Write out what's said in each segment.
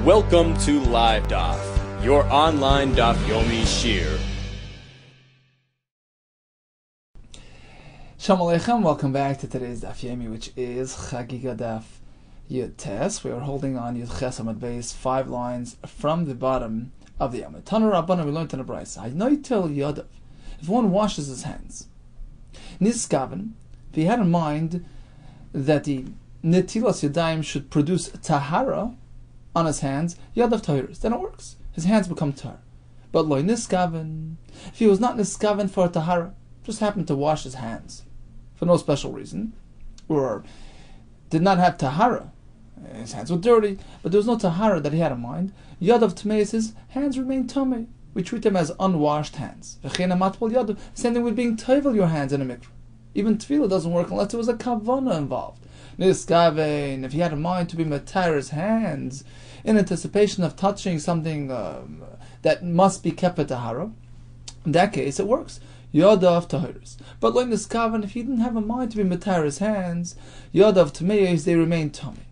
Welcome to Live Daf, your online Daf Yomi Shir. Shalom Aleichem, welcome back to today's Daf Yomi, which is CHAGGIGA Daf Yud Tes. We are holding on Yud Ches Amud Beis, 5 lines from the bottom of the Amud. Tanu Rabbana, we learned in the Brayso. Haynoitel Yodav. If one washes his hands, Niskaven, if he had in mind that the Netilas Yadayim should produce Tahara on his hands, Yadav Tahiris, then it works. His hands become Tahar. But Loi Niskaven, if he was not Niskaven for Tahara, just happened to wash his hands for no special reason, or did not have Tahara, his hands were dirty, but there was no Tahara that he had in mind, Yadav Tmeis, his hands remain Tamei. We treat them as unwashed hands. Same thing with being Tovel your hands in a mikveh. Even Tefillah doesn't work unless there was a Kavanah involved. Niskaven, if he had in mind to be Matayra's hands in anticipation of touching something that must be kept at Tahara, in that case it works. Yodav Tahiris. But like Niskaven, if he didn't have in mind to be Matayra's hands, Yodav Tameis, they remain Tummy.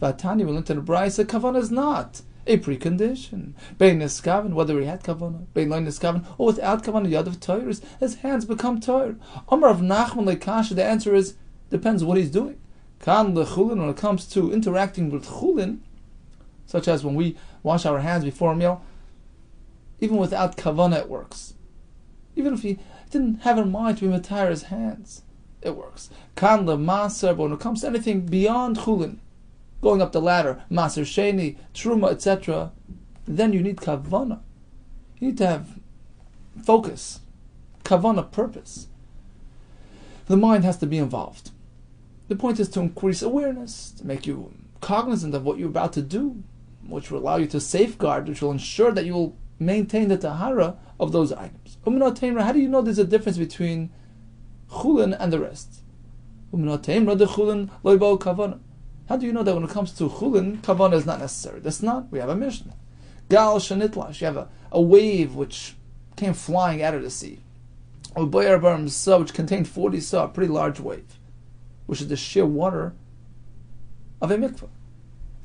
Vatani will enter the Brayso, Kavanah is not a precondition. Bein Niskaven, whether he had Kavanah, Bein Loy Niskaven, or without Kavanah, Yodav Tahiris, his hands become Tahir. Amar of Nachman Lekasha, the answer is, depends what he's doing. Kan lechulin, when it comes to interacting with chulin, such as when we wash our hands before a meal, even without kavanah it works. Even if he didn't have in mind to be matayr his hands, it works. Kan lemaser, but when it comes to anything beyond chulin, going up the ladder, maser sheni, truma, etc., then you need kavanah. You need to have focus, kavanah, purpose. The mind has to be involved. The point is to increase awareness, to make you cognizant of what you're about to do, which will allow you to safeguard, which will ensure that you will maintain the tahara of those items. How do you know there's a difference between chulin and the rest? How do you know that when it comes to chulin, kavanah is not necessary? That's not. We have a Mishnah. Gal shanitlash. You have a wave which came flying out of the sea. Or bayar baram sa, which contained 40 sa, a pretty large wave, which is the sheer water of a mikveh.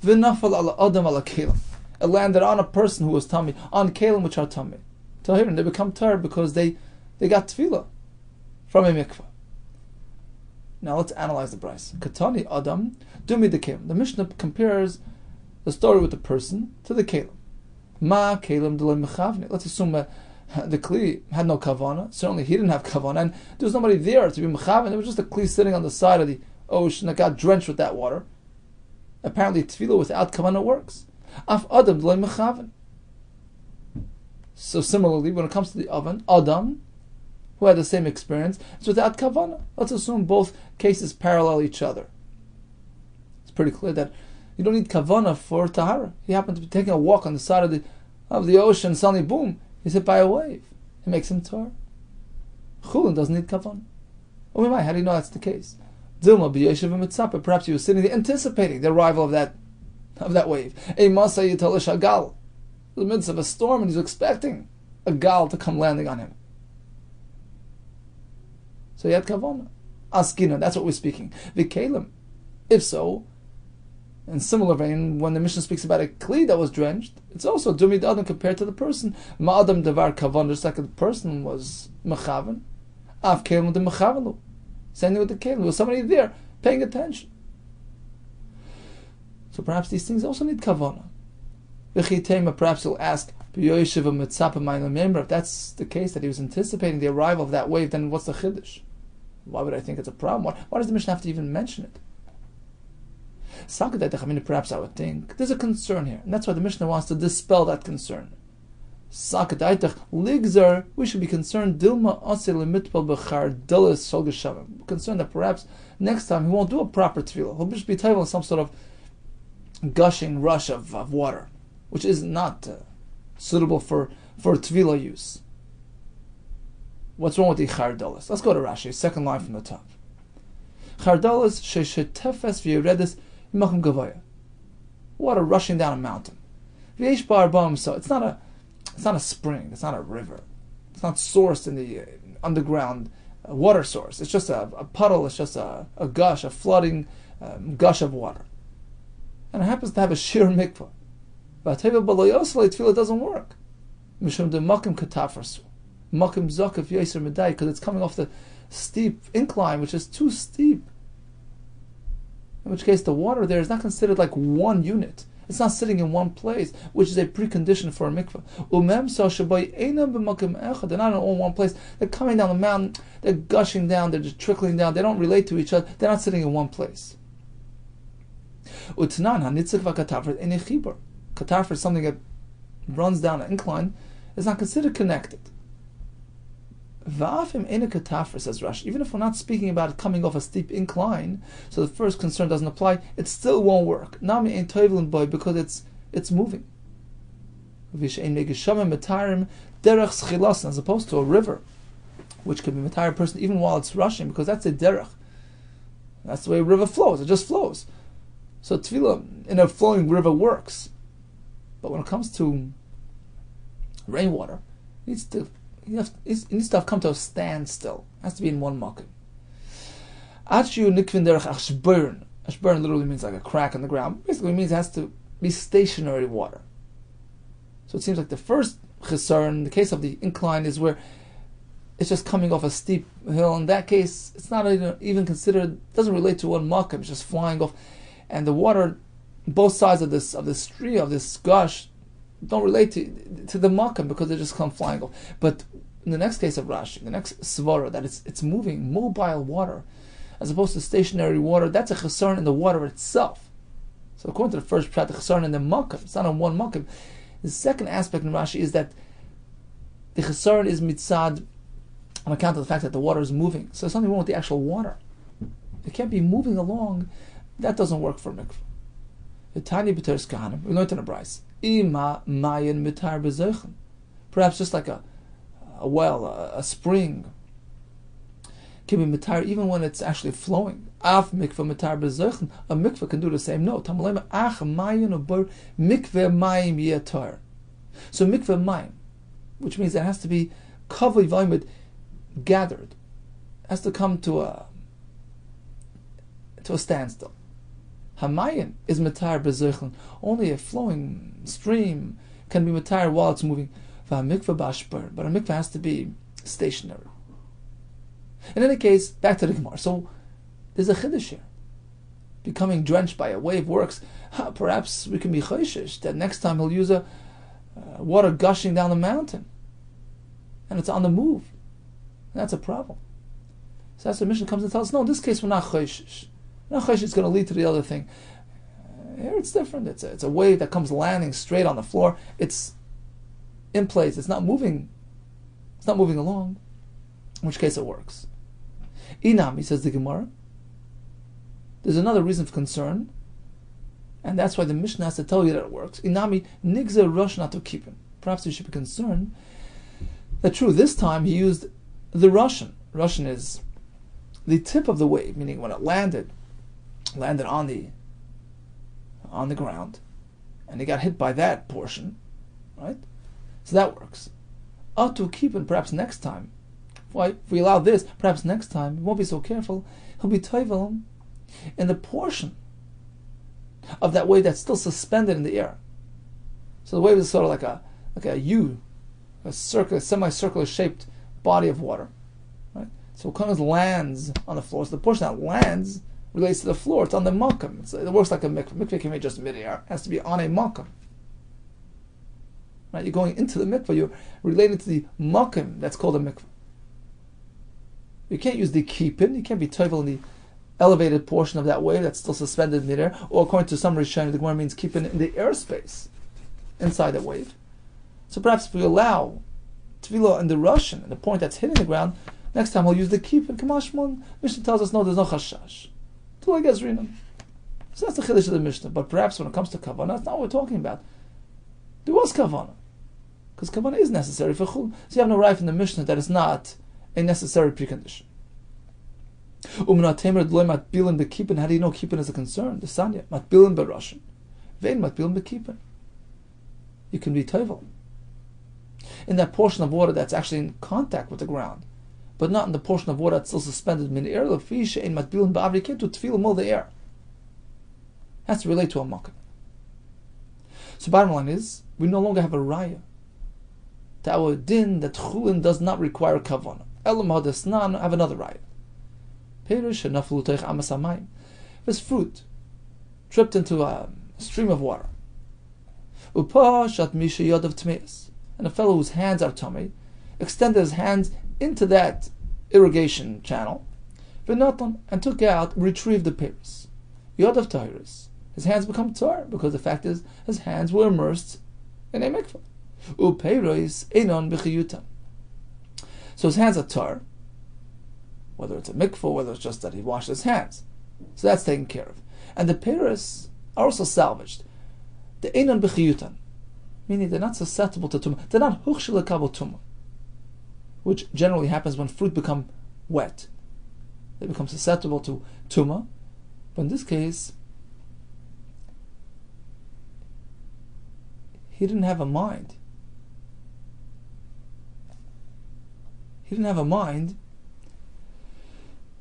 V'nafal ala adam ala kelim. It landed on a person who was tummy, on kelim which are tummy. Tahirin, they become tahir because they got tefillah from a mikveh. Now let's analyze the Brayso. Katani adam, dumi the kelim. The Mishnah compares the story with the person to the kelim. Ma kelim d'lo mechavne. Let's assume the kli had no kavanah. Certainly he didn't have kavanah, and there was nobody there to be mechavan. There was just a kli sitting on the side of the ocean that got drenched with that water. Apparently tefillah without kavanah works. Af adam d'lo mechavan. So similarly, when it comes to the oven, Adam, who had the same experience, is without kavanah. Let's assume both cases parallel each other. It's pretty clear that you don't need kavanah for tahara. He happened to be taking a walk on the side of the ocean, suddenly boom, he's hit by a wave. It makes him tar. Chulin doesn't need kavanah. Oh, how do you know that's the case? Dilma b'yeshiv mitzapah. Perhaps he was sitting there anticipating the arrival of that wave. A masa yitalish hagal. In the midst of a storm, and he's expecting a gal to come landing on him. So he had kavanah. Askina, that's what we're speaking. V'kelim. If so, in similar vein, when the Mishnah speaks about a kli that was drenched, it's also dumi d'adam compared to the person. Ma'adam devar kavan, just like the person was mechavan. Av kelim de mechavelu. Same thing with the kelim. There was somebody there paying attention. So perhaps these things also need kavanah. Perhaps he'll ask, if that's the case, that he was anticipating the arrival of that wave, then what's the chiddush? Why would I think it's a problem? Why does the Mishnah have to even mention it? Perhaps I would think there's a concern here, and that's why the Mishnah wants to dispel that concern. We should be concerned concerned that perhaps next time he won't do a proper tefillah. He'll just be table in some sort of gushing rush of water, which is not suitable for tefillah use. What's wrong with the chardalas? Let's go to Rashi, second line from the top. Chardalas sheshetefes v'yeredes imachim gavaya. Water rushing down a mountain. V'yesh bar bam, so it's not a spring, it's not a river, it's not sourced in the underground water source. It's just a puddle. It's just a gush, a flooding gush of water. And it happens to have a sheer mikvah. Tefillah doesn't work. Mishum de makim katafrasu. Makim zakaf yaser medai, because it's coming off the steep incline, which is too steep. In which case, the water there is not considered like one unit. It's not sitting in one place, which is a precondition for a mikveh. They're not in all one place. They're coming down the mountain, they're gushing down, they're just trickling down, they don't relate to each other, they're not sitting in one place. Katafra is something that runs down an incline, is not considered connected. Va'afim ena katafra, says Rashi, even if we're not speaking about it coming off a steep incline, so the first concern doesn't apply, it still won't work. Nami ein toivlin boy, because it's moving. V'she'ein megishamim metarim derech schilasan, as opposed to a river, which can be metire a person even while it's rushing, because that's a derech. That's the way a river flows, it just flows. So tefillah in a flowing river works. But when it comes to rainwater, it needs to have come to a standstill. It has to be in one makom. Ashburn literally means like a crack in the ground. Basically means it has to be stationary water. So it seems like the first chesar, in the case of the incline, is where it's just coming off a steep hill. In that case, it's not even considered, doesn't relate to one makom, it's just flying off. And the water, both sides of this tree, of this gush, don't relate to the makom because they just come flying off. But in the next case of Rashi, the next svara, that it's moving, mobile water, as opposed to stationary water, that's a chesron in the water itself. So according to the first prat, the chesron in the makom, it's not on one makom. The second aspect in Rashi is that the chesron is mitzad on account of the fact that the water is moving. So there's something wrong with the actual water. It can't be moving along. That doesn't work for mikvah. The tiny b'teres kahanim, we learned in a brayz. Ima mayin mitar bezeichen. Perhaps just like a well, a spring, can be mitar even when it's actually flowing. Af mikvah mitar bezeichen. A mikvah can do the same. No, tamalema ach mayin obor mikveh mayim yatar. So mikveh mayim, which means it has to be kavli vayimid, gathered, has to come to a standstill. Hamayin is mitar bezeichen. Only a flowing stream can be mitar while it's moving. V'hamikvah bashbar, but a mikvah has to be stationary. In any case, back to the Gemara. So there's a chiddush here. Becoming drenched by a wave works. Perhaps we can be choishish that next time he'll use a water gushing down the mountain, and it's on the move. And that's a problem. So that's the Mishnah comes and tells us, no, in this case we're not choishish. It's going to lead to the other thing. Here it's different. It's a wave that comes landing straight on the floor. It's in place. It's not moving. It's not moving along. In which case it works. Inami, says the Gemara, there's another reason for concern, and that's why the Mishnah has to tell you that it works. Inami nigzer rush not to keep him. Perhaps you should be concerned that true, this time he used the Russian. Russian is the tip of the wave, meaning when it landed on the ground, and he got hit by that portion, right? So that works. To keep it, perhaps next time. If we allow this, perhaps next time, he won't be so careful. He'll be toivel in the portion of that wave that's still suspended in the air. So the wave is sort of like a U, a semicircular shaped body of water, right? So it comes lands on the floor. So the portion that lands relates to the floor. It's on the makom. It works like a mikveh. Mikveh can be just mid-air. It has to be on a makom. Right? You're going into the mikveh. You're related to the makom that's called a mikveh. You can't use the keepin. You can't be toivel in the elevated portion of that wave that's still suspended in mid-air. Or according to some Rishonim, the Gemara means keepin in the airspace inside that wave. So perhaps if we allow tefillah in the Russian, and the point that's hitting the ground, next time we'll use the keepin. Kamashmon, Mishnah tells us no, there's no chashash. So that's the chiddush of the Mishnah. But perhaps when it comes to kavanah, that's not what we're talking about. There was kavanah, because kavanah is necessary for chul. So you have no right in the Mishnah that it's not a necessary precondition. How do you know keepin is a concern? The sanya matbilin beRussian, vein matbilin bekeepin. You can be toivel in that portion of water that's actually in contact with the ground, but not in the portion of water that's still suspended in the air. You can't do tefillah the air. It has to relate to a makom. So bottom line is, we no longer have a raya to our din that chulin does not require kavanah. Elam hadasnan, have another raya. Perish naflu teich amas hamayim. This fruit tripped into a stream of water. Upa shat misha yodav tmeis, and a fellow whose hands are tummy extended his hands into that irrigation channel, v'natan, and took out, retrieved the peris. Yodav tahiris. His hands become tar because the fact is his hands were immersed in a mikvah. Upeiros einon b'chiyutan. So his hands are tar, whether it's a mikvah, whether it's just that he washed his hands. So that's taken care of. And the peris are also salvaged. The einon b'chiyutan, meaning they're not susceptible to tumah. They're not huchshel lekabel tumah, which generally happens when fruit become wet. They become susceptible to tumah. But in this case, he didn't have a mind. He didn't have a mind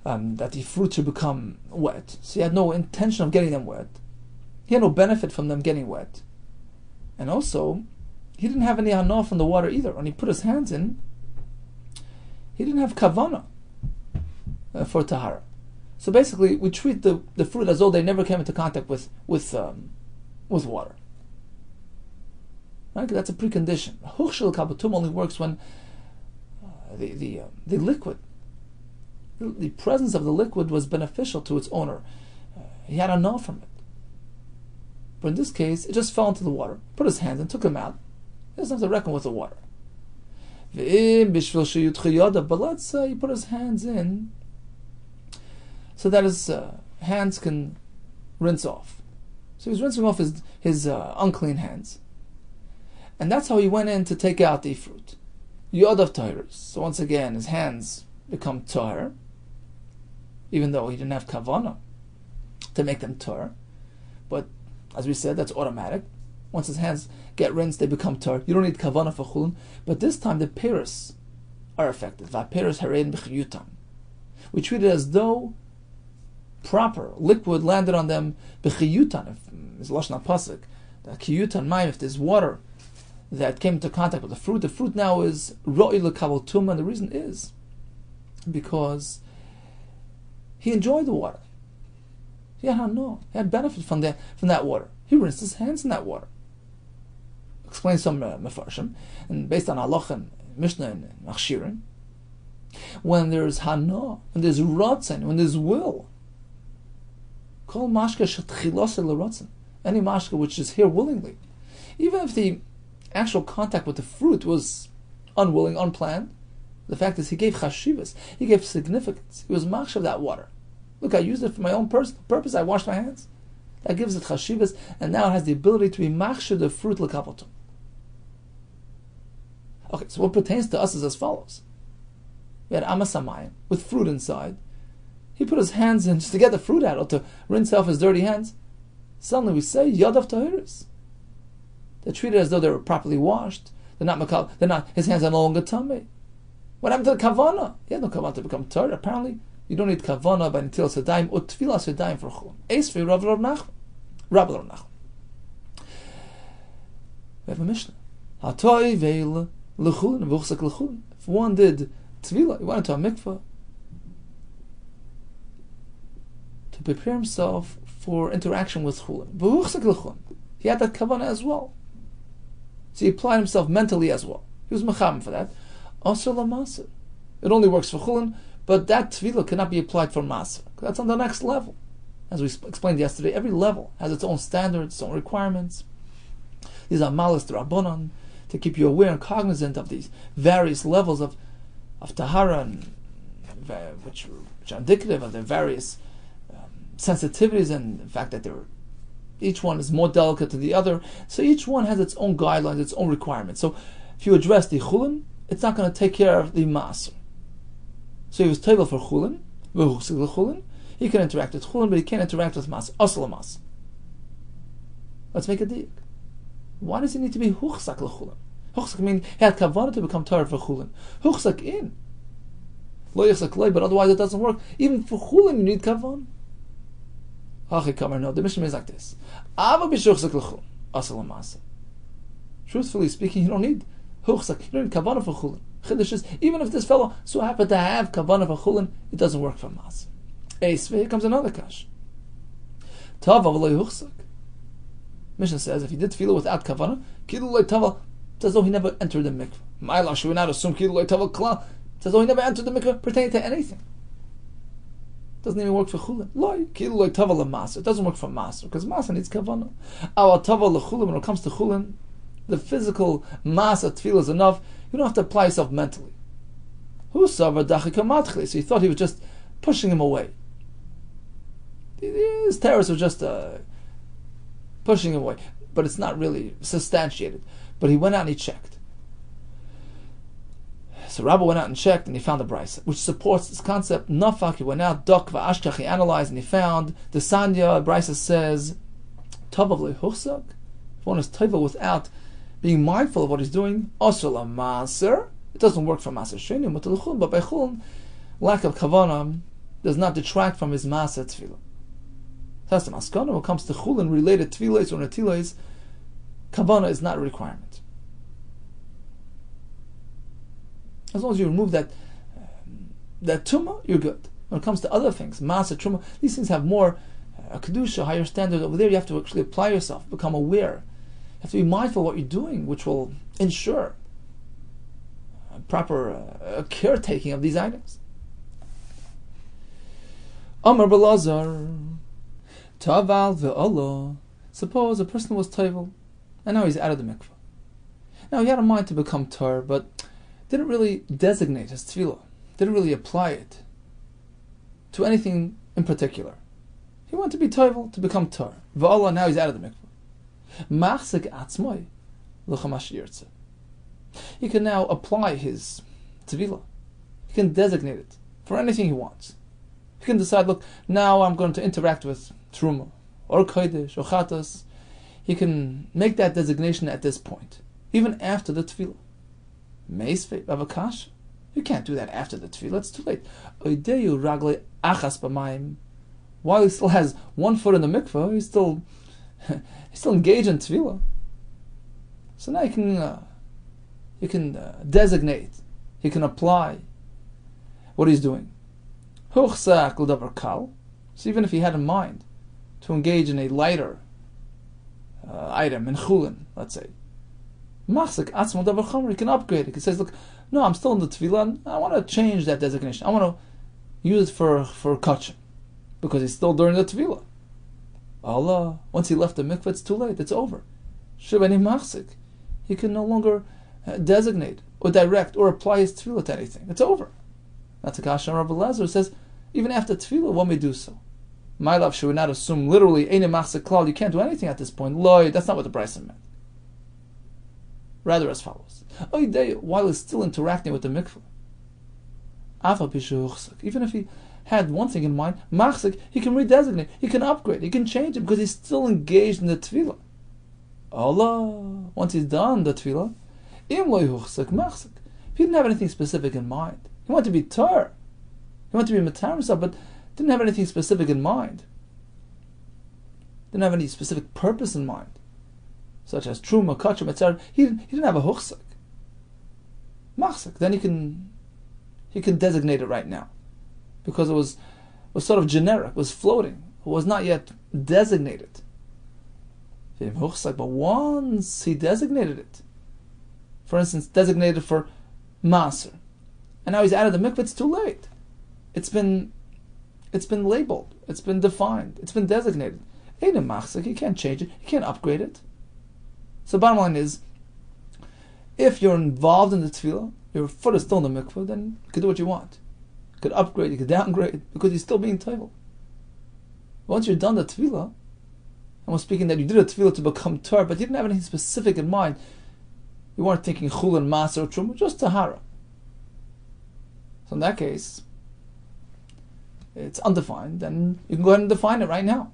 that the fruit should become wet. So he had no intention of getting them wet. He had no benefit from them getting wet. And also, he didn't have any hana from the water either. When he put his hands in, he didn't have kavana for tahara. So basically, we treat the fruit as though they never came into contact with water. Right? That's a precondition. Huchshel kabatum only works when the liquid, the presence of the liquid was beneficial to its owner. He had a no from it. But in this case, it just fell into the water, put his hands and took them out. He doesn't have to reckon with the water. But let's say he put his hands in so that his hands can rinse off. So he was rinsing off his unclean hands. And that's how he went in to take out the fruit. Yod of Tahiris. So once again, his hands become tahir, even though he didn't have kavanah to make them tahir. But as we said, that's automatic. Once his hands get rinsed, they become tahir. You don't need kavanah for chulun. But this time the peris are affected. Vaperis harein b'chiyutan. We treat it as though proper liquid landed on them b'chiyutan. If it's lashon pasuk, the kiyutan mayim, if there's water that came into contact with the fruit now is ro'i lekabel tumah, and the reason is because he enjoyed the water. He had benefit from that water. He rinsed his hands in that water. Explain some mefarshim, and based on halacha and mishnah and machshirin, when there's hana, when there's ratzon, when there's will, kol mashka shetchilose l'ratzon, any mashka which is here willingly, even if the actual contact with the fruit was unwilling, unplanned, the fact is he gave chashivas, he gave significance. He was machshav of that water. Look, I used it for my own personal purpose. I washed my hands. That gives it chashivas, and now it has the ability to be machshav the fruit l'kavotum. Okay, so what pertains to us is as follows. We had amas hamayim with fruit inside. He put his hands in just to get the fruit out, or to rinse off his dirty hands. Suddenly we say yadav tahiris. They're treated as though they were properly washed. They're not. His hands are no longer tummy. What happened to the kavana? He had no kavana to become tar. Apparently, you don't need kavana by nitil sedayim or tefillah sedayim for chulun. Esvei Rabbi Nachman. We have a mishnah. Hatoi veil lechulin v'uchsak lechulin. If one did tefillah, he went into a mikvah to prepare himself for interaction with chulin. V'uchsak lechulin. He had that kavana as well. So he applied himself mentally as well. He was mecham for that. Asr l'masr. It only works for chulin, but that tefillah cannot be applied for masr. That's on the next level. As we explained yesterday, every level has its own standards, its own requirements. These are malas d'rabbanan, to keep you aware and cognizant of these various levels of tahara, and which are indicative of their various sensitivities, and the fact that each one is more delicate than the other. So each one has its own guidelines, its own requirements. So if you address the chulin, it's not going to take care of the masr. So he was table for chulin, he can interact with chulin, but he can't interact with masr. Asl masr. Let's make a diak. Why does he need to be huchsak l'chulin? Huchsak means he had kavanah to become tar for chulin. Huchsak in. Lo yichsak lei, but otherwise it doesn't work. Even for chulin you need kavanah. No, the mission is like this. Ava b'shuchsak l'chulin. Asal l'masr. Truthfully speaking, you don't need huchsak, you don't need kavanah for chulin. Chiddush is, even if this fellow so happened to have kavanah for chulin, it doesn't work for mas. Here comes another kash. Tava v'lo huchsak. Mishnah says if he did tefillah without kavanah, kilu lo tava, it's as though he never entered the mikveh. Ma'ila, should we not assume kilu lo tava klal? It's as though he never entered the mikveh pertaining to anything. Doesn't even work for chulin. Loi, kilu lo tava l'maser. It doesn't work for maser because maser needs kavanah. Our tava l'chulin, when it comes to chulin, the physical maser tefillah is enough. You don't have to apply yourself mentally. Who savar dachika matchli? So he thought he was just pushing him away. His terrorists were just pushing him away, but it's not really substantiated. But he went out and he checked. So Rabbi went out and checked, and he found the brisa, which supports this concept. Nafak, he went out, dok va'ashkach, he analyzed, and he found the Sanya brisa says, tavav lehuchsak. If one is tava without being mindful of what he's doing, osur la'maser. It doesn't work for maser sheni, but by chulin, lack of kavanah does not detract from his maser tefillah. That's the maskana. When it comes to chulin related tefillahs or netilas, kavanah is not a requirement. As long as you remove that tumah, you're good. When it comes to other things, maser, truma, these things have more a kedusha, higher standard. Over there, you have to actually apply yourself, become aware. You have to be mindful of what you're doing, which will ensure proper caretaking of these items. Amar Balazar, Taval ve'Allah. Suppose a person was tavel, and now he's out of the mikveh. Now he had a mind to become tar, but didn't really designate his tefillah, didn't really apply it to anything in particular. He wanted to be tavel, to become tar. Ve'Allah, now he's out of the mikveh. Machzik atzmai l'chamash yirtzeh. He can now apply his tefillah. He can designate it for anything he wants. He can decide, look, now I'm going to interact with truma, or kodesh, or chatas. He can make that designation at this point, even after the tefillah. Meisvei avakash. You can't do that after the tefillah. It's too late. Oideyu ragle achas b'mayim. While he still has one foot in the mikveh, he's still engaged in tefillah. So now you can designate. He can apply what he's doing. Huchsak l'davar kal. So even if he had in mind to engage in a lighter item in chulin, let's say, machzik atzmo davar chomer, he can upgrade it. He says, look, no, I'm still in the tefillah, and I want to change that designation. I want to use it for kachim, because he's still during the tefillah. Allah, once he left the mikveh, it's too late. It's over. Shivani machzik, he can no longer designate or direct or apply his tefillah to anything. It's over. That's a kasha. Rabbi Yehuda says, even after tefillah, one may do so. My love, should we not assume literally, eine machzik klal, you can't do anything at this point. Loy, that's not what the brisa meant. Rather as follows. While he's still interacting with the mikveh, even if he had one thing in mind, machzik, he can redesignate, he can upgrade, he can change it because he's still engaged in the tefillah. Allah, once he's done the tefillah, if he didn't have anything specific in mind, he wanted to be tar, he wanted to be matar himself, but didn't have anything specific in mind, didn't have any specific purpose in mind, such as truma, kachim, etc. He didn't have a huchsak. Machsak, then he can designate it right now, because it was sort of generic, was floating, it was not yet designated. But once he designated it, for instance, designated for maser, and now he's out of the mikveh, it's too late. It's been labeled, it's been defined, it's been designated. Ain't a machzik, you can't change it, you can't upgrade it. So bottom line is, if you're involved in the tefillah, your foot is still in the mikveh, then you can do what you want. You could upgrade, you could downgrade, because you're still being tefillah. Once you're done the tefillah, and we're speaking that you did a tefillah to become tar, but you didn't have anything specific in mind. You weren't thinking chul and maser or truma, just tahara. So in that case, it's undefined, then you can go ahead and define it right now.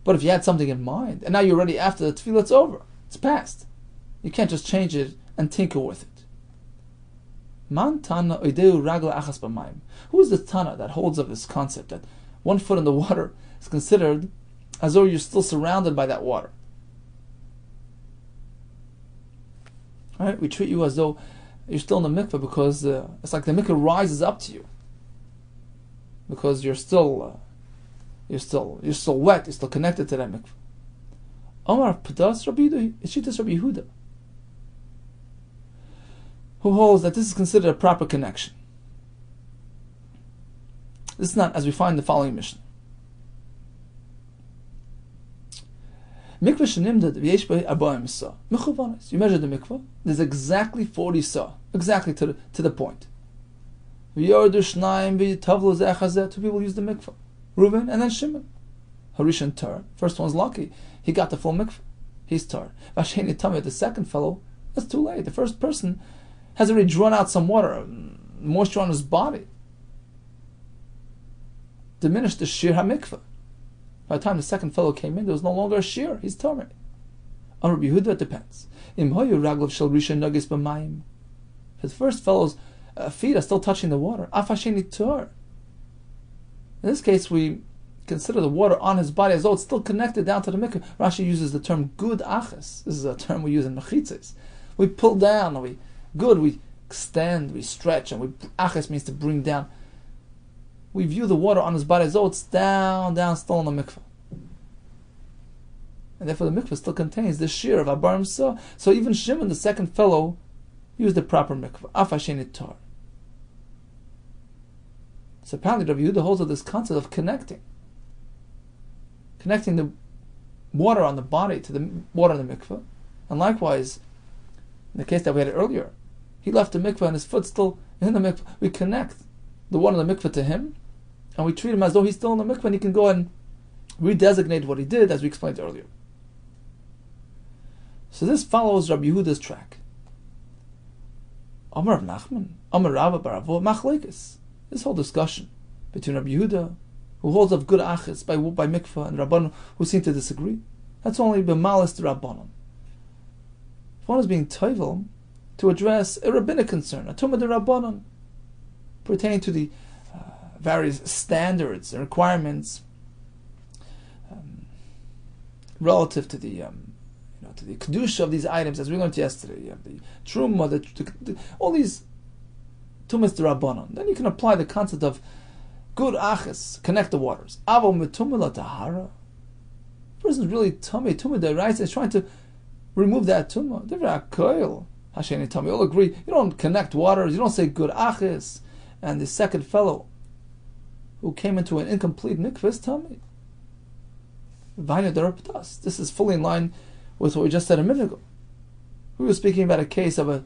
But if you had something in mind, and now you're ready after the tefillah, it's over. It's past. You can't just change it and tinker with it. Man tana oideu ragla achas b'mayim. Who is the tana that holds of this concept that one foot in the water is considered as though you're still surrounded by that water? Right? We treat you as though you're still in the mikveh because it's like the mikveh rises up to you because you're still wet. You're still connected to that mikveh. Omar Padas Rabbi Yehuda, Ishitas Rabbi Yehuda, who holds that this is considered a proper connection. This is not, as we find in the following Mishnah. Mikveh shenimdad v'yesh b'ei 40 sa. Mechuvanos. You measure the mikveh. There's exactly 40 sa, exactly to the point. V'yordu shnayim v'yitavlu zeh. Two people use the mikveh. Reuven and then Shimon. Harishon tar. First one's lucky. He got the full mikveh. He's tar. V'asheni tamid. The second fellow, that's too late. The first person has already drawn out some water, moisture on his body. Diminished the shir ha-mikveh. By the time the second fellow came in, there was no longer a shir. He's tamid. On Rabbi Yehuda, it depends. Im hoyu raglav shel rishon nagis b'mayim. His first fellow's feet are still touching the water. Af hasheni tar. In this case, we consider the water on his body as though it's still connected down to the mikveh. Rashi uses the term gud achas. This is a term we use in mechitzes. We pull down, we extend, we stretch, and achas means to bring down. We view the water on his body as though it's down, still in the mikveh. And therefore the mikveh still contains the shear of Abar Msa. So even Shimon, the second fellow, used the proper mikveh. Af hasheni tar. So apparently Rabbi Yehuda holds of this concept of connecting the water on the body to the water in the mikveh. And likewise, in the case that we had earlier, he left the mikveh and his foot still in the mikveh. We connect the water in the mikveh to him, and we treat him as though he's still in the mikveh, and he can go and redesignate what he did, as we explained earlier. So this follows Rabbi Yehuda's track. Amar Rav Nachman, Amar Rava bar Avo, Machlekes. This whole discussion between Rabbi Yehuda, who holds of good achis by mikveh, and Rabbanon, who seem to disagree, that's only b'malis to Rabbanon. If one is being toivel to address a rabbinic concern, a tumah de Rabbanon, pertaining to the various standards and requirements relative to the to the kedusha of these items, as we learned yesterday. You have the truma, all these tumas de Rabbanon. Then you can apply the concept of good achas, connect the waters. Avo metumah la tahara. Person's really tummy deraisa is trying to remove that tumah. Divra koil hasheni tummy. All agree. You don't connect waters. You don't say good achas. And the second fellow who came into an incomplete mikveh is tummy. This is fully in line with what we just said a minute ago. We were speaking about a case of a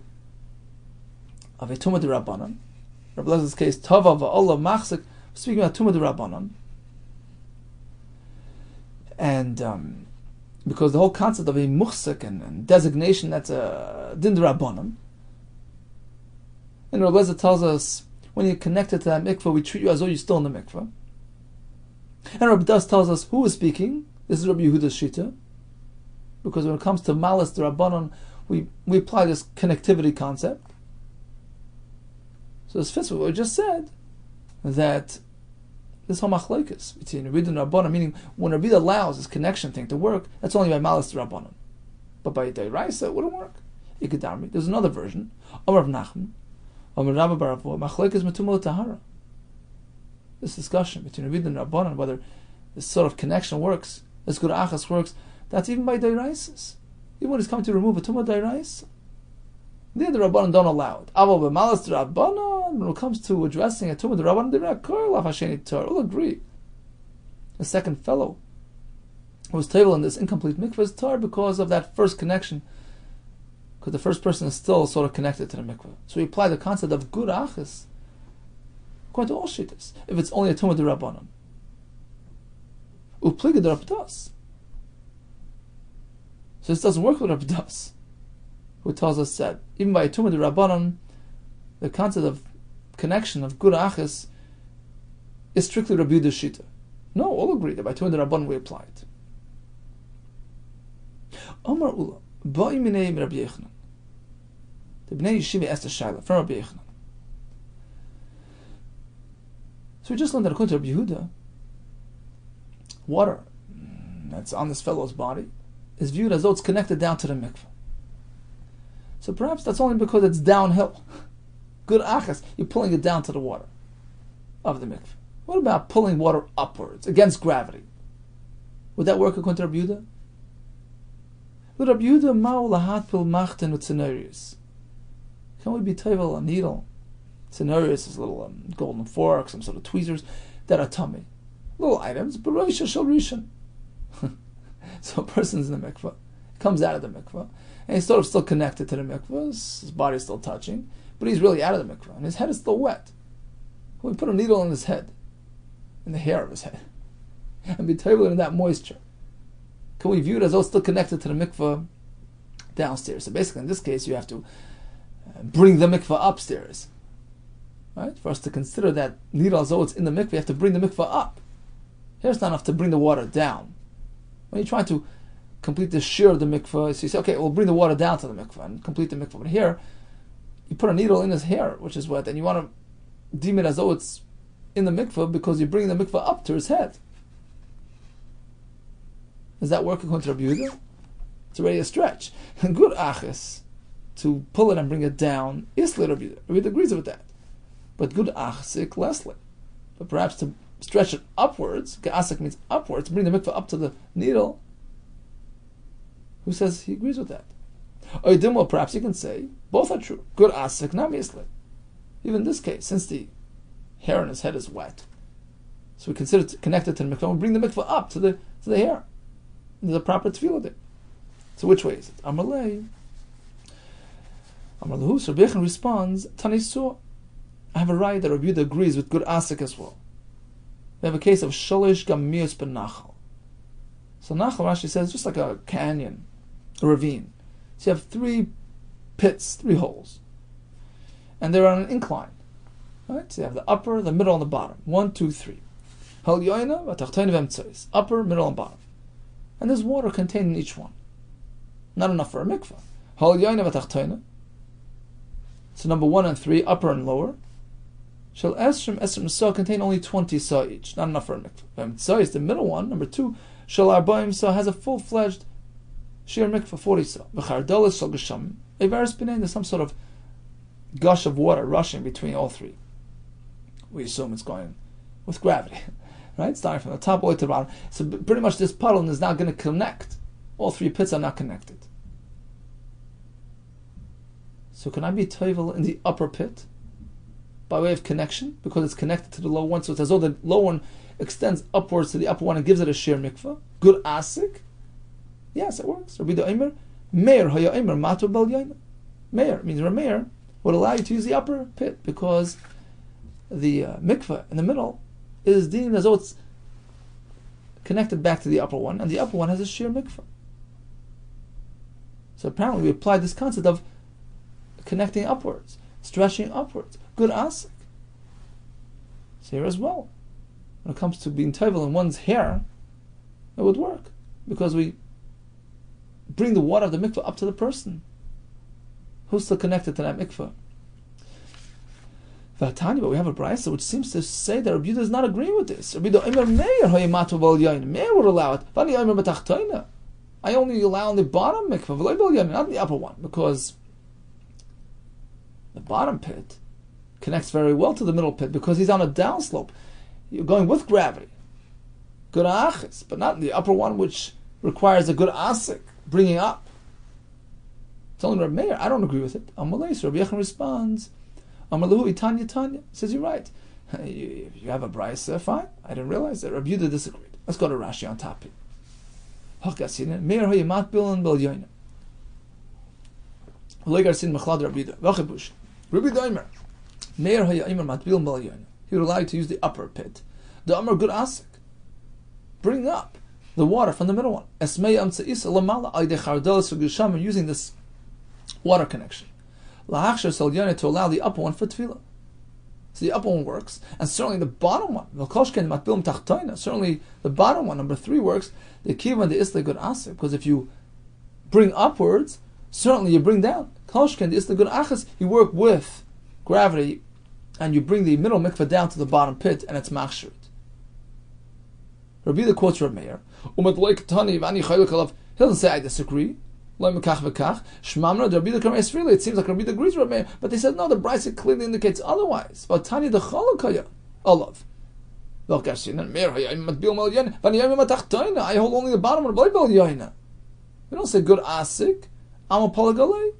tumah de Rabbanon. Rabbi Lezer's case, Tava va'olah machzik, speaking about tumah de Rabbanon. And because the whole concept of a muchsik and designation, that's a din de Rabbanon. And Rabbi Lezer tells us, when you're connected to that mikveh, we treat you as though you're still in the mikveh. And Rabbi Das tells us who is speaking. This is Rabbi Yehuda's shita. Because when it comes to malas de Rabbanon, we apply this connectivity concept. So this fits with what we just said, that this whole machlokes between Rabbi and Rabbanon, meaning when Rabbi allows this connection thing to work, that's only by malas de Rabbanon. But by Deiraisa, it wouldn't work. Ikedarmi. There's another version. Amar Rav Nachman, Amar Rabba bar Avo, machlokes metumah tahara. This discussion between Rabbi and Rabbanon, whether this sort of connection works, this good achas works, that's even by Deiraisis. Even when it's coming to remove a tumah Deiraisa, the Rabbanon don't allow it. Avo b'malas de Rabbanon, when it comes to addressing a tumah de Rabbanon, they'll agree. The second fellow who was table in this incomplete mikveh is tar because of that first connection, because the first person is still sort of connected to the mikveh. So we apply the concept of good achas according to all shittas, if it's only a tumah de Rabbanon. Upliga de Rabbi Das. So this doesn't work with Rabbi Das, who tells us that even by a tumah de Rabbanon, the concept of connection of good achas is strictly Rabbi Yehuda's shita. No, all agree that by tumah de Rabbanon we apply it. Omar Ula, ba'i minei Rabbi Yechanan. The Bnei Yeshiva asked a shayla from Rabbi Yechanan. So we just learned that according to Rabbi Yehuda, water that's on this fellow's body is viewed as though it's connected down to the mikveh. So perhaps that's only because it's downhill. Good achas, you're pulling it down to the water of the mikveh. What about pulling water upwards against gravity? Would that work according to Rabbi Yehuda? With Rabbi Yehuda, ma'u lahatpil machten u'tzenorius. Can we be tovel a needle? Tzenorius is little golden fork, some sort of tweezers that are tummy. Little items, but roisha shel rishon. So a person's in the mikveh, comes out of the mikveh, and he's sort of still connected to the mikveh, his body's still touching, but he's really out of the mikveh, and his head is still wet. We put a needle in his head, in the hair of his head, and be tovel in that moisture. Can we view it as though it's still connected to the mikveh downstairs? So basically, in this case, you have to bring the mikveh upstairs. Right? For us to consider that needle as though it's in the mikveh, you have to bring the mikveh up. Here it's not enough to bring the water down. When you're trying to complete the shear of the mikveh, so you say, okay, we'll bring the water down to the mikveh and complete the mikveh. But here, you put a needle in his hair, which is wet, and you want to deem it as though it's in the mikveh because you're bringing the mikveh up to his head. Does that work according to Rabbi Yehuda? It's already a stretch. Good achis, to pull it and bring it down, is Rabbi Yehuda. Rabbi Yehuda agrees with that. But good achsik, lessly. But perhaps to stretch it upwards, ge'asik means upwards, bring the mikveh up to the needle. Who says he agrees with that? Or Dimmo, perhaps you can say, both are true. Good asik, not misli. Even in this case, since the hair on his head is wet, so we consider it connected to the mikveh, we bring the mikveh up to the hair. There's a proper tefillah there. So which way is it? Amalei. Amalahu, so Rabbi Yechon responds, Tanisur. I have a right that Rabbi Yehuda agrees with good asik as well. We have a case of shalish gamius ben nachal. So nachal, Rashi says, just like a canyon, a ravine. So you have 3 pits, 3 holes. And they're on an incline. Right? So you have the upper, the middle, and the bottom. 1, 2, 3. Hal yoina v'tachtoin v'emtzois. Upper, middle, and bottom. And there's water contained in each one. Not enough for a mikveh. Hal yoina v'tachtoin. So number 1 and 3, upper and lower. Shall esrim sa contain only 20 sa each, not enough for a mikveh. Sa is the middle one. Number 2, shall arbaim sa has a full-fledged sheer mikveh 40 sa. V'chardalis shall gesham. A varus b'nein, there's some sort of gush of water rushing between all 3. We assume it's going with gravity, right? Starting from the top all the way to the bottom. So pretty much this puddle is now going to connect. All 3 pits are not connected. So can I be toivel in the upper pit by way of connection, because it's connected to the low one, so it's as though the low one extends upwards to the upper one and gives it a sheer mikveh? Good asik? Yes, it works. Rabbi Yehuda Omer, Meir haya Omer matu bel yaina. Meir means Rameir would allow you to use the upper pit because the mikveh in the middle is deemed as though it's connected back to the upper one, and the upper one has a sheer mikveh. So apparently we applied this concept of connecting upwards, stretching upwards. Good asik. So here as well, when it comes to being tovel in one's hair, it would work because we bring the water of the mikveh up to the person who's still connected to that mikveh. But we have a brayso which seems to say that Rabbi Yehuda is not agreeing with this. Rabbi Yehuda Meir would allow it. I only allow in the bottom mikveh, not in the upper one, because the bottom pit connects very well to the middle pit because he's on a downslope. You're going with gravity. Good achis, but not in the upper one, which requires a good asik, bringing up. It's only Rabbi Meir. I don't agree with it. Amalei, so Rabbi Yechon responds, Amalahu itanya tanya. Says, you're right. You have a brayso, fine. I didn't realize that. Rabbi Yehuda disagreed. Let's go to Rashi on top here. Meir hayamat bilan bel yoina. Legar sin mechlad Rabbi Yehuda. Vachibush. Rabbi Yehuda Omer. Meir hayamat matbil bel yoina. He would allow you to use the upper pit. The Amar good asik. Bring up the water from the middle one. Esmei amtzeis lamala aydei chardelis v'gisham, using this water connection. Lahachshar sel yoina, to allow the upper one for tefillah. So the upper one works, and certainly the bottom one, certainly the bottom one, number 3, works. The kiva and the isla good asik, because if you bring upwards, certainly you bring down. Kolshken the isla good achas, you work with gravity, and you bring the middle mikveh down to the bottom pit, and it's machshirit. Rabbi Yehuda quotes Rabbi Meir. He doesn't say I disagree. Lo mekach v'kach. Shmamra Rabbi Yehuda Kessler freely. It seems like Rabbi Yehuda agrees with Rabbi Meir, but they said no. The brisa clearly indicates otherwise. But Tanya the Chalakaya, Olav. I hold only the bottom of the blade. We don't say good asik. Amal palagalei.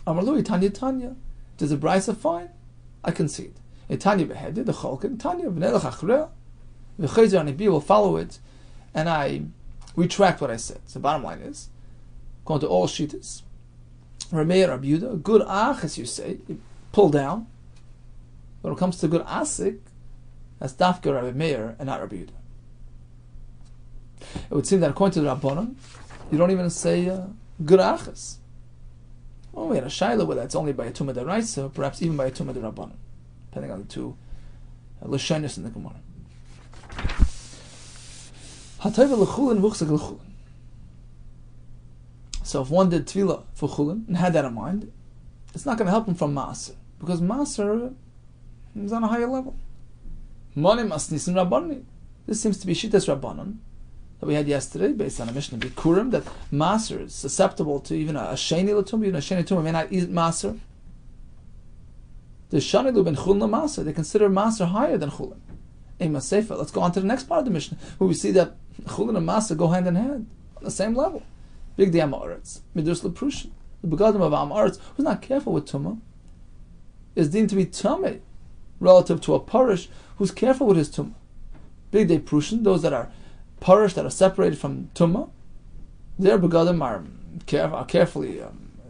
Amalui Tanya Tanya. Does the brisa fine? I concede. Tanya beheaded the cholkin. Tanya v'nelach achrea. V'chayzer anibi will follow it, and I retract what I said. So the bottom line is, going to all shitas, Ramei Rabbi Yehuda, good ach, as you say, you pull down. When it comes to good asik, that's dafka Rabbi Meir and not Rabbi Yehuda. It would seem that according to the Rabbanon, you don't even say good achas. Well, we had a shaila whether it's only by a tumah deraisa, or perhaps even by a tumah derabbanon, depending on the two lashonos in the Gemara. So if one did tefillah for chulin and had that in mind, it's not going to help him from maaser, because maaser is on a higher level. This seems to be shitas rabbanon that we had yesterday, based on a Mishnah Bikurim, that maaser is susceptible to even a sheni l'tumah. Even a sheni tumah may not eat maaser. The shani lu ben chulin maaser, they consider maaser higher than chulin. Let's go on to the next part of the Mishnah, where we see that chulin and maaser go hand in hand on the same level. Big day Amoritz, Midus Leprushin. The begadim of Amoritz, who's not careful with tumah, is deemed to be tamei relative to a parish who's careful with his tumah. Big day Prushin, those that are parish that are separated from tumah, their begadim are carefully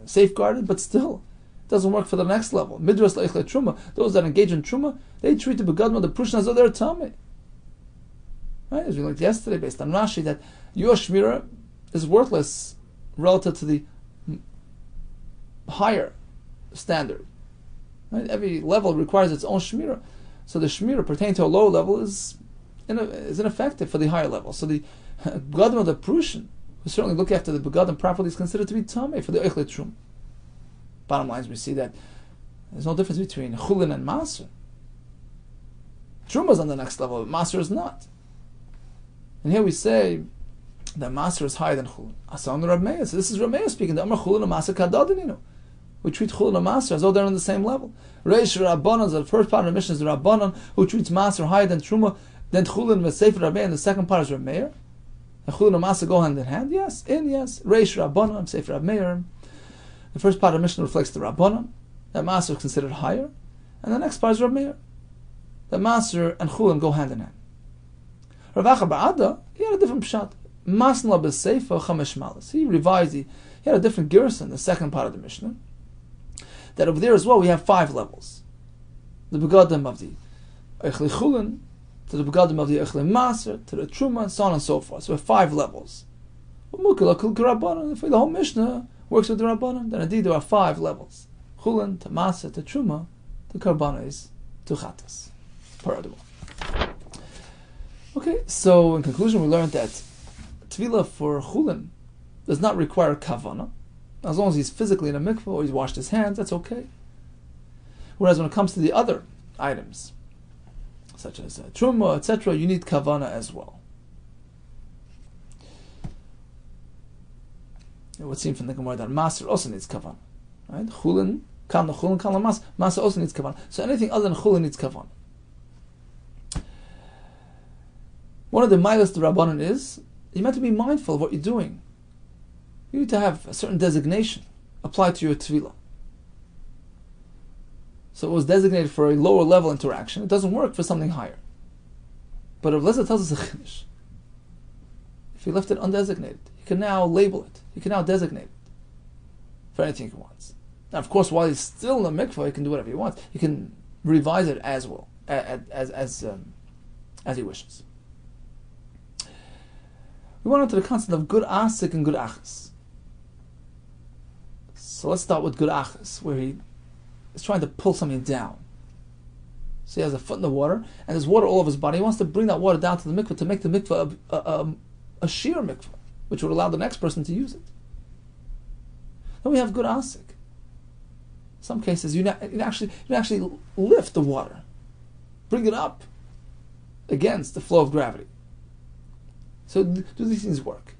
safeguarded, but still it doesn't work for the next level. Midras leichle truma, those that engage in truma, they treat the begadim of the Prushin as though they're tamei. Right, as we learned yesterday, based on Rashi, that your shmirah is worthless relative to the higher standard. Right? Every level requires its own shmirah. So the shmirah pertaining to a lower level is ineffective for the higher level. So the begadim of the Prushin, who certainly look after the begadim properly, is considered to be tamei for the eichle trum. Bottom line is we see that there's no difference between chulin and maaser. Truma is on the next level, but maaser is not. And here we say that maaser is higher than chulin. Asan Rabbi Meir. So this is Rabbi Meir speaking. The Amar chulin and maaser kadadininu. We treat chulin and maaser as though they're on the same level. Reish Rabbanon, the first part of the mission is the Rabbanon, who treats maaser higher than truma, then chulin and sefer Rabbi, and the second part is Rabbi Meir. And chulin and maaser go hand in hand. Yes. Reish Rabbanon, sefer Rabbi Meir. The first part of the mission reflects the Rabbanon, that maaser is considered higher, and the next part is Rabbi Meir, that maaser and chulin go hand in hand. Rav Acha Ba'ada, he had a different pshat. Masnla b'seifa chamesh malas. He revised. He had a different gerson, the second part of the Mishnah. That over there as well we have 5 levels. The begadim of the eichle chulin, to the begadim of the eichle maaser, to the truma, and so on and so forth. So we have 5 levels. If the whole Mishnah works with the Rabbanon, then indeed there are 5 levels. Chulin, to maaser, to truma, to karbanos, to chatas. Paradable. Okay, so in conclusion, we learned that tevilah for chulin does not require kavana. As long as he's physically in a mikveh or he's washed his hands, that's okay. Whereas when it comes to the other items, such as truma, etc., you need kavana as well. It would seem from the Gemara that maaser also needs kavana. Right? Chulin, kal maaser, maaser also needs kavana. So anything other than chulin needs kavana. One of the milas to Rabbanon is you have to be mindful of what you're doing. You need to have a certain designation applied to your tevilah. So it was designated for a lower level interaction. It doesn't work for something higher. But Rav Lezer tells us a chiddush. If he left it undesignated, he can now label it. He can now designate it for anything he wants. Now, of course, while he's still in the mikvah, he can do whatever he wants. He can revise it as well as he wishes. We went on to the concept of good asik and good achas. So let's start with good achas, where he is trying to pull something down. So he has a foot in the water, and there's water all over his body. He wants to bring that water down to the mikveh to make the mikveh a sheer mikveh, which would allow the next person to use it. Then we have good asik. In some cases, you actually lift the water, bring it up against the flow of gravity. So do these things work?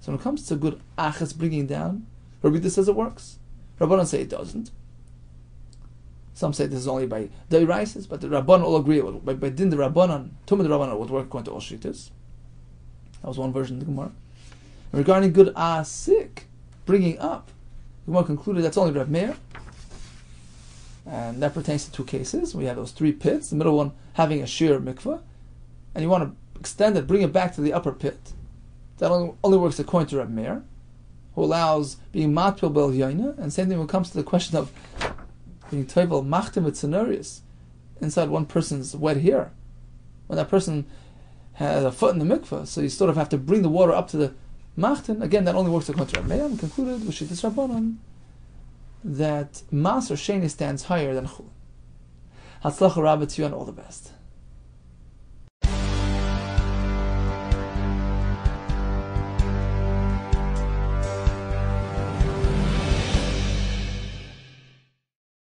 So when it comes to good achas bringing down, Rabbi Yehuda says it works. Rabbanan say it doesn't. Some say this is only by Deiraisis, but the Rabbanan all agree by Din the Rabbanan, Tumah the Rabbanan would work according to all Shittas. That was one version of the Gemara. And regarding good asik, bringing up, the Gemara concluded that's only Rav Meir, and that pertains to two cases. We have those 3 pits, the middle one having a sheer mikvah, and you want to extend it, bring it back to the upper pit. That only works according to Rav Meir, who allows being matpil bel yaina, and same thing when it comes to the question of being toivel machtim with scenarios inside one person's wet hair. When that person has a foot in the mikvah, so you sort of have to bring the water up to the machtin. Again, that only works according to Rav Meir, and concluded with Shittas Rabbanan that mas or sheni stands higher than chulin. Hatzlacha Rabbi to you and all the best.